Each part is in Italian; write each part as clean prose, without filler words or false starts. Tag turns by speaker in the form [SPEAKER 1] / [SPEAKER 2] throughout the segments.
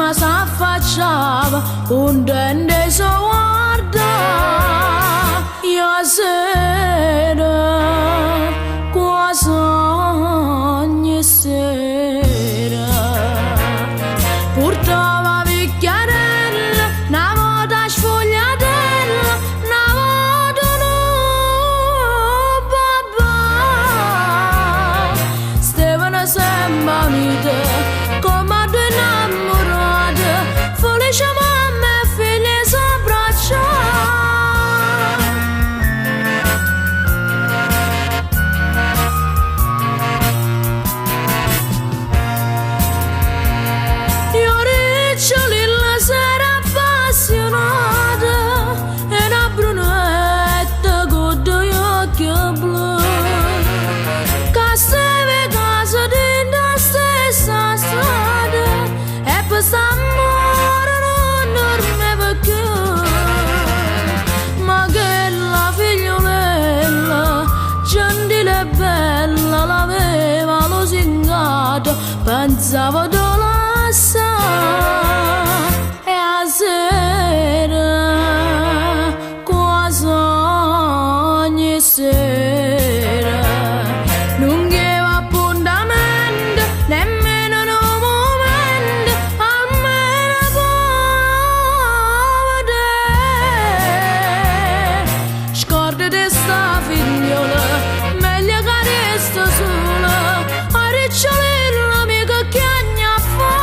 [SPEAKER 1] ma s'affacciava un dente so guarda io sera quasi ogni sera portava bicchiarella una volta sfogliatella una volta no papà Stefano sembra unita come due innamorate felice mamma e figli s'abbracciano io riccioli la sera appassionata e una brunetta con due occhi blu che stava casa dentro stessa strada e per st'amore non dormiva più ma che la figliolella gentile e bella l'aveva lusingata pensavo dolassa e a sera quasi ogni sera non chiedeva appuntamento nemmeno un momento almeno può vedere scordati sta figliola meglio che resta sola a ricciolire l'amica che anni fa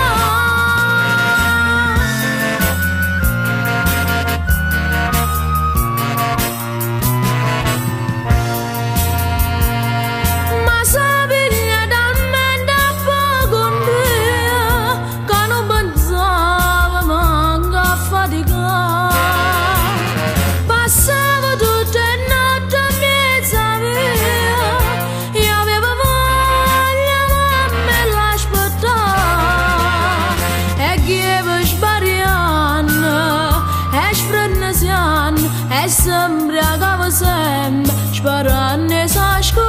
[SPEAKER 1] ma sa piglia talmente a poco un dia che non pensava manco a faticare passava tutte le notti a mezza via io avevo voglia mamma e l'aspettare e chievo sbariando e sfrennesiando e si imbriagava sempre sparando e s'ascoltava